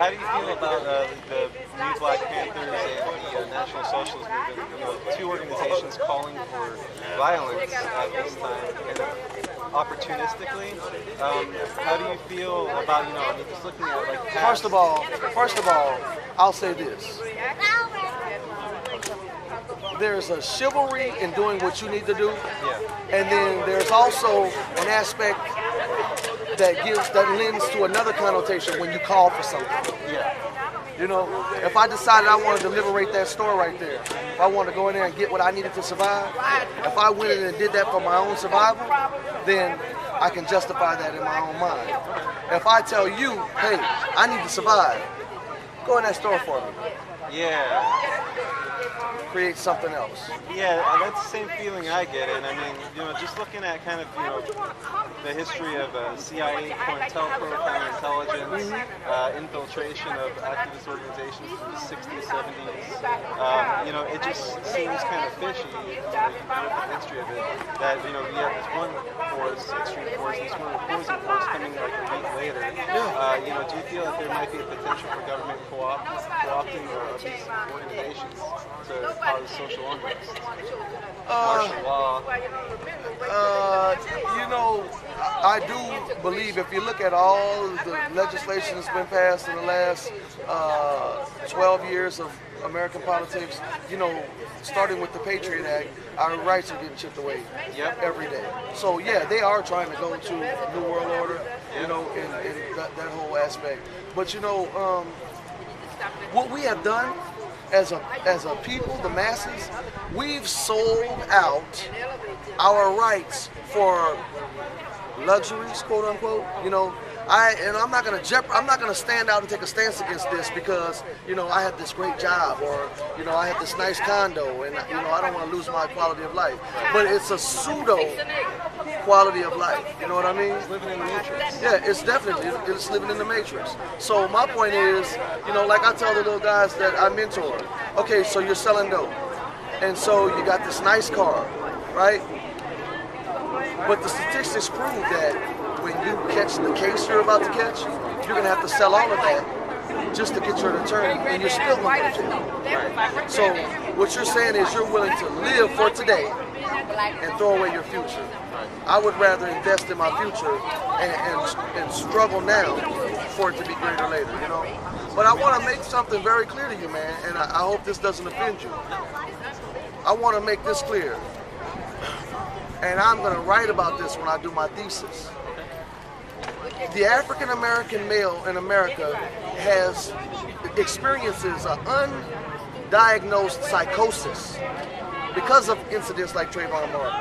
How do you feel about the new Black Panthers and the National Socialist Movement? Two organizations calling for violence at this time, kind of opportunistically. How do you feel about I mean, just looking at like past... First of all, I'll say this. There's a chivalry in doing what you need to do, and then there's also an aspect that lends to another connotation when you call for something. Yeah. If I decided I wanted to liberate that store right there, if I wanted to go in there and get what I needed to survive, if I went in and did that for my own survival, then I can justify that in my own mind. If I tell you, hey, I need to survive, go in that store for me. Yeah. Create something else. Yeah, that's the same feeling I get, and I mean, just looking at kind of, the history of CIA, COINTELPRO, counterintelligence, infiltration of activist organizations from the 60s, 70s, it just seems kind of fishy, if you look at the history of it, that, we have this one force, extreme force, this one opposing force coming like a week later. Do you feel that there might be a potential for government co-opting these organizations to cause social unrest, martial law? I do believe if you look at all the legislation that's been passed in the last 12 years of American politics, starting with the Patriot Act, our rights are getting chipped away every day. So yeah, they are trying to go to New World Order, in that whole aspect. But what we have done as a people, the masses, we've sold out our rights for luxuries, quote unquote. I'm not gonna stand out and take a stance against this because I have this great job or I have this nice condo and I don't want to lose my quality of life. But it's a pseudo quality of life. You know what I mean? It's living in the matrix. Yeah, it's living in the matrix. So my point is, like I tell the little guys that I mentor, okay, so you're selling dope, and so you got this nice car, right? But the statistics prove that when you catch the case you're about to catch, you're gonna have to sell all of that just to get your attorney, and you're still going to jail. Right. So what you're saying is you're willing to live for today and throw away your future. I would rather invest in my future and struggle now for it to be greater later, But I want to make something very clear to you, man, and I hope this doesn't offend you. I want to make this clear, and I'm going to write about this when I do my thesis. The African American male in America experiences an undiagnosed psychosis because of incidents like Trayvon Martin.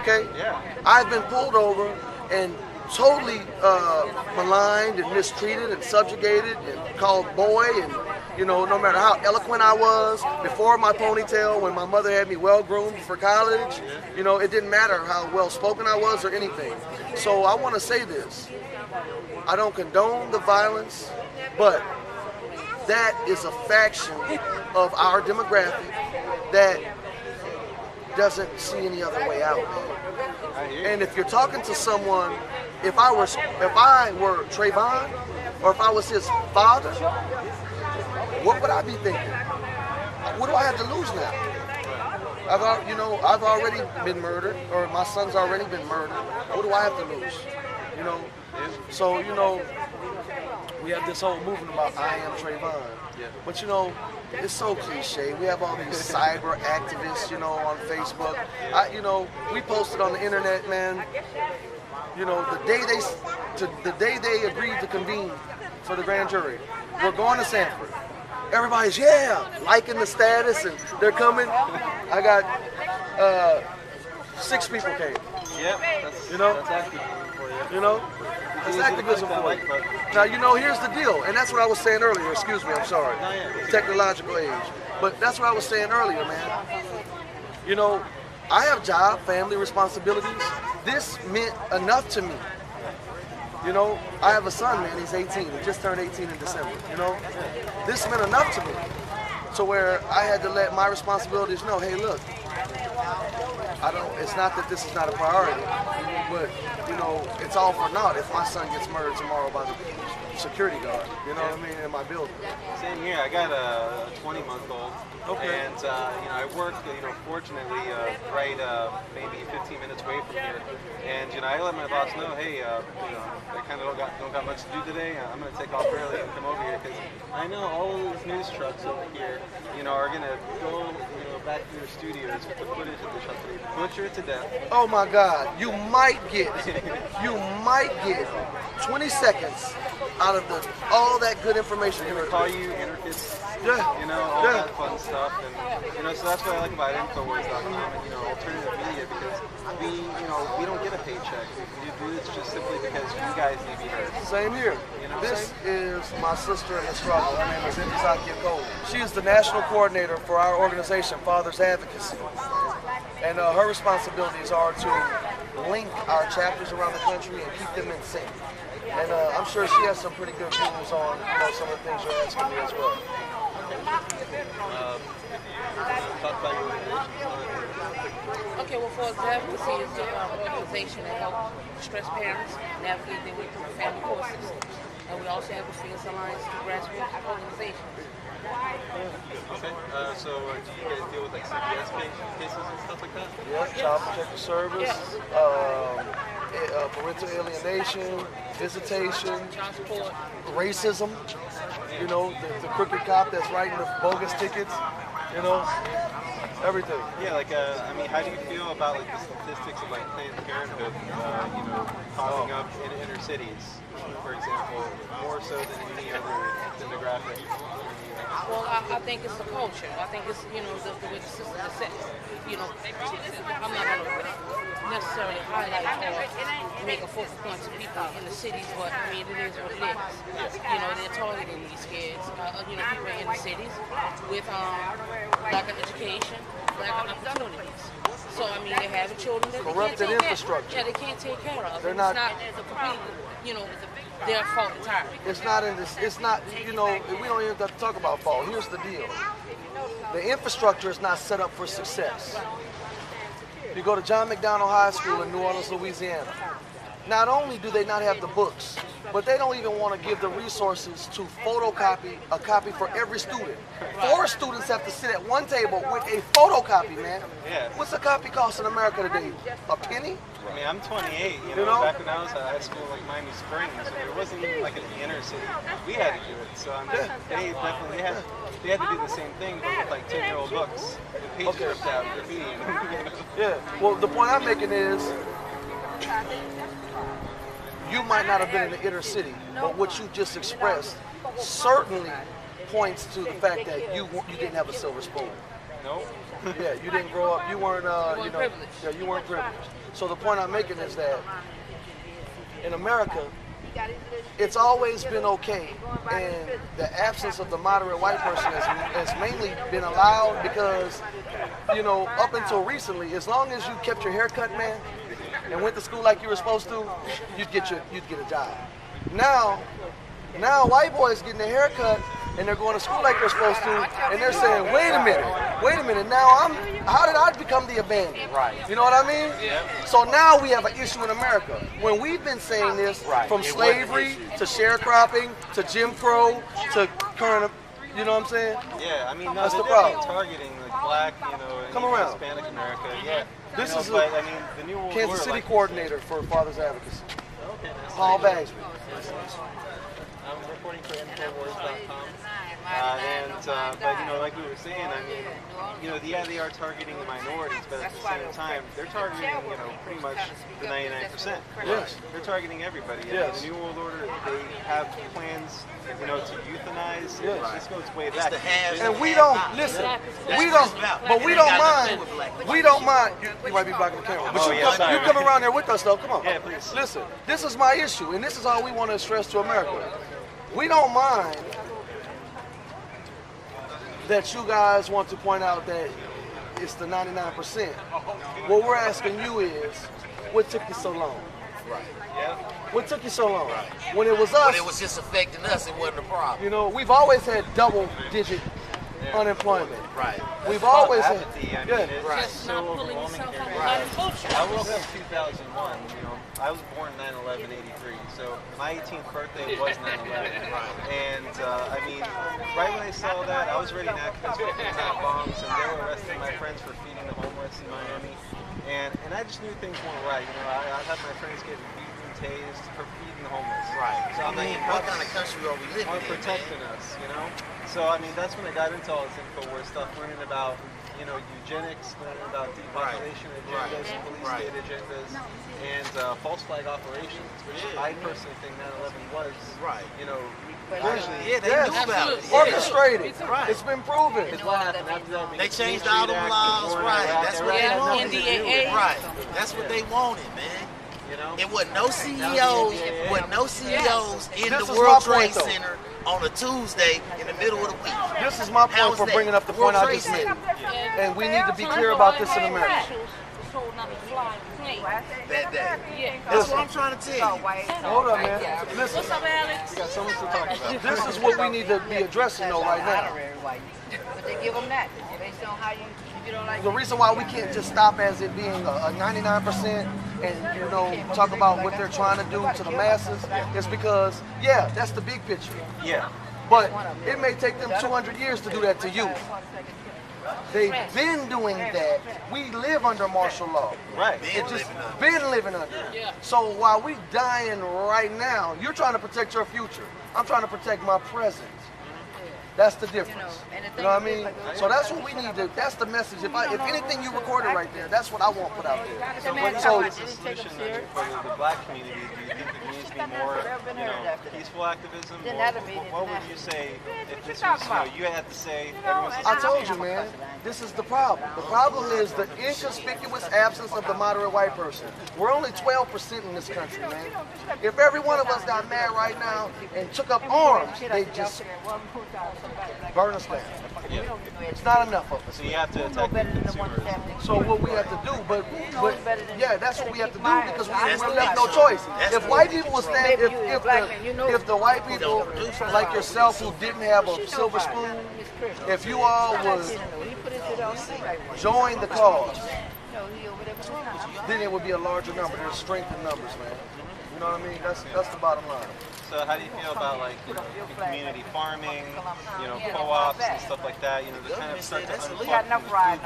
Okay? Yeah. I've been pulled over and totally maligned and mistreated and subjugated and called boy, and no matter how eloquent I was before my ponytail, when my mother had me well groomed for college, it didn't matter how well spoken I was or anything. So I want to say this. I don't condone the violence, but that is a faction of our demographic that doesn't see any other way out. And if you're talking to someone, if I were Trayvon, or if I was his father, what would I be thinking? What do I have to lose now? I've already been murdered, or my son's already been murdered. What do I have to lose? So we have this whole movement about I am Trayvon. Yeah. But it's so cliche. We have all these cyber activists, on Facebook. We posted on the internet, man. The day they agreed to convene for the grand jury, we're going to Sanford. Everybody's liking the status, and they're coming. I got 6 people came. Yep. That's activism for you. It's activism for you. Now, here's the deal, and that's what I was saying earlier. Excuse me, I'm sorry. Technological age. But that's what I was saying earlier, man. I have job, family responsibilities. This meant enough to me. I have a son, man, he's 18. He just turned 18 in December, This meant enough to me. So where I had to let my responsibilities know, hey, look, it's not that this is not a priority, but, it's all for naught if my son gets murdered tomorrow by the police. security guard. You know what I mean? In my building. Same here. I got a 20-month-old. Okay. And I work, fortunately, right maybe 15 minutes away from here. And I let my boss know, hey, I kind of don't got much to do today. I'm going to take off early and come over here because I know all of these news trucks over here, are going to go, back to their studios with the footage that they shot today, butcher it to death. Oh my God! You might get 20 seconds out of all that good information. They're going to call you anarchists. Yeah. All that fun stuff, and so that's what I like about Infowars.com and alternative media, because we don't get a paycheck. We do this just simply because you guys need to be heard. Same here. This is my sister in the struggle. Her name is Advocacy. She is the national coordinator for our organization, Fathers Advocacy, and her responsibilities are to link our chapters around the country and keep them in sync. And I'm sure she has some pretty good views on some of the things you're asking me as well. Talk about your organization. Okay, well, for Advocacy is an organization that helps distressed parents navigate their way through family court systems. And we also have a Fierce Alliance to grassroots organizations. Okay, so do you guys deal with like CPS cases and stuff like that? Yeah, child protective service, parental alienation, visitation, Child support. racism, the crooked cop that's writing the bogus tickets, everything. Yeah, how do you feel about the statistics of Planned Parenthood, popping up in inner cities, for example, more so than any other demographic? Well, I think it's the culture. I think it's, the way the system is set. I'm not going to necessarily highlight or make a focal point to people in the cities, but it is what it is. They're targeting these kids, people in the cities with lack of education, lack of opportunities. So, they have children that Corrupted they can't take infrastructure. Care. Yeah, they can't take care of. They're It's not completely, their fault entirely. It's not in this. It's not. We don't even have to talk about fault. Here's the deal: the infrastructure is not set up for success. You go to John McDonald High School in New Orleans, Louisiana. Not only do they not have the books, but they don't even want to give the resources to photocopy a copy for every student. 4 students have to sit at one table with a photocopy, man. Yeah. What's a copy cost in America today? A penny? I'm 28, back when I was at high school, Miami Springs, and it wasn't even in the inner city. We had to do it, so they definitely had to do the same thing, but with 10-year-old books, with pages ripped out, graffiti. Yeah, well, the point I'm making is, you might not have been in the inner city, but what you just expressed certainly points to the fact that you didn't have a silver spoon. No. Yeah, you didn't grow up. You weren't, privileged. Yeah, you weren't privileged. So the point I'm making is that in America, it's always been okay, and the absence of the moderate white person has mainly been allowed because, up until recently, as long as you kept your hair cut, man, and went to school like you were supposed to, you'd get a job. Now white boys getting their hair cut and they're going to school like they're supposed to, and they're saying, wait a minute, now how did I become the abandoned? Right. You know what I mean? Yeah. So now we have an issue in America. When we've been saying this from slavery to sharecropping to Jim Crow to current, you know what I'm saying? Yeah, that's the they're problem. Targeting black, and Come around. Hispanic America. Yeah. This is the New World Kansas Order, City coordinator for Fathers Advocacy, Paul Bagsby. I'm reporting for Infowars.com. But like we were saying, they are targeting the minorities, but at the same time, they're targeting, pretty much the 99%. Yes. They're targeting everybody. Yes. The New World Order, they have plans, to euthanize. Yes. This goes way back. And we don't listen. We don't mind. You might be blocking the camera, but you come around there with us, though. Come on. Yeah, please. Listen, this is my issue, and this is all we want to stress to America. We don't mind that you guys want to point out that it's the 99%. What we're asking you is, what took you so long? Right. Yeah. What took you so long? When it was us, When it was just affecting us, it wasn't a problem. we've always had double-digit unemployment. Right. We've It's called always had. apathy. I mean, Yeah. it's Right. just so Not pulling overwhelming. yourself out of Right. that culture. I woke up 2001. You know, I was born 9/11/83, so my 18th birthday was 9/11. Right. And I mean, right when I saw that, I was already an activist for time bombs, and they were arresting my friends for feeding the homeless in Miami. And I just knew things weren't right. You know, I had my friends getting beaten and tased for feeding the homeless. Right. So I I'm mean, like, what kind of country are we living are in, protecting man? us, you know? So I mean, that's when I got into all this InfoWars stuff, learning about, you know, eugenics, learning about depopulation Right. agendas, and police Right. state agendas, and false flag operations, which I personally think 9/11 was, Right. you know, Yeah, they Yes. knew about it. Orchestrated. Right. It's been proven. Because what happened after that? They changed all the laws, right? That's what they Yeah, wanted. NDAA. Right. That's what they wanted, man. You know? It wasn't no CEOs, wasn't no CEOs in This the is World my point, Trade though. Center on a Tuesday in the middle of the week. This is my How point is for that? bringing up the World point I Trade just made. Center. And we need to be clear about this in America. Told not to fly plane. That day. Yeah. That's what I'm trying to tell you. Hold up, man. Listen, What's up, Alex? We got so much to talk about. this is what we need to be addressing though right now. But they give them that based on how you don't like. The reason why we can't just stop as it being a 99% and, you know, talk about what they're trying to do to the masses is because, yeah, that's the big picture. Yeah. But it may take them 200 years to do that to you. They've been doing that. We live under martial law. Right. It just been living under it. Yeah. So while we dying right now, you're trying to protect your future. I'm trying to protect my present. That's the difference. You know what I mean? So that's what we need to. That's the message. If anything you recorded right there, that's what I want put out there. So what's the solution then for the black community? Do you think there needs to be more, you know, peaceful activism? What would you say if this was, you know, you had to say everyone's I told you, man, this is the problem. The problem is the inconspicuous absence of the moderate white person. We're only 12% in this country, man. If every one of us got mad right now and took up arms, they just burn us down. It's not enough of us. So you have to attack the consumers. So what we have to do, but yeah, that's what we have to do because we left no choice. If white people would stand, if the white people like yourself who didn't have a silver spoon, if you all would join the cause, then it would be a larger number. There's strength in numbers, man. You know what I mean? That's the bottom line. So how do you feel about like, you know, community farming, you know, co-ops and stuff like that? You know, to kind of start to unplug from the food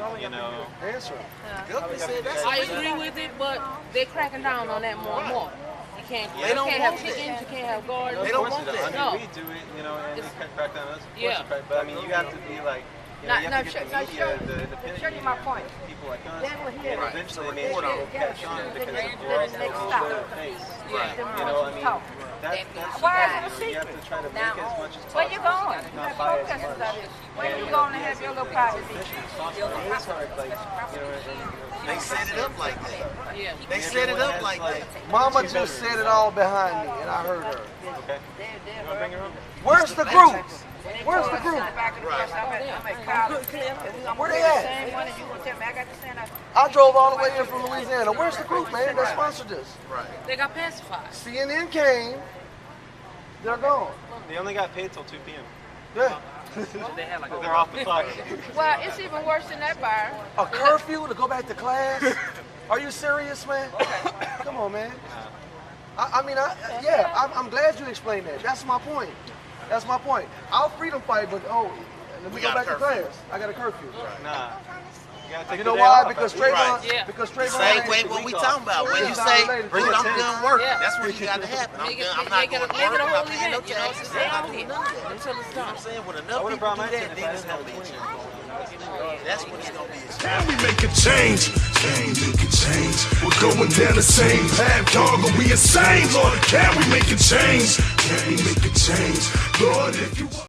grid. You know, Answer it. Government said that's I agree with it, but they're cracking down on that more and more. You can't don't have want chickens, you can't have gardens. They of don't course want it does. that. I mean, No. we do it, you know, and they crack down on us. Of course Yeah. it crack, but I mean, you have to be like, you know, you have to get the media, the independent show you my media, point. people like us, Then we're here. and eventually maybe they'll catch on because the world knows their face. Right. You know, I mean, that's Why is it a you know, you secret? have to try to make as much as possible. Where you going? Not buy as much. Where you going to have your little privacy? It's hard, like, you know, and, They set it up like that. Yeah. They set it up like that. Mama just said it all behind me, and I heard her. okay. You want to bring her up? Where's the group? Where's the group? Where they at? I drove all the way in from Louisiana. Where's the group, man, that sponsored this? Right. They got pacified. CNN came. They're gone. They only got paid till 2 p.m. Yeah. They're off the clock. Well, it's even worse than that, Byron. A curfew to go back to class? Are you serious, man? Come on, man. I'm glad you explained that. That's my point. That's my point. I'll freedom fight, but let me go back to class. I got a curfew. Nah. You gotta take You the know day why? off. Because Right. Trayvon, Yeah. because The Trayvon, same way what we talking about. When you say, dude, I'm done working, that's what you got to happen. I'm not Make going it to a work, I'm whole not paying no event, you know, taxes, stay I'm not out doing here none of that. until it's You know what done. I'm saying? When I enough would have people brought do my that, tent if then I it's didn't have going a to be a twin. change. That's what it's going to be. Can we make a change? Can we make a change? We're going down the same path, dog. Are we insane? Lord, can we make a change? Can we make a change? Lord, if you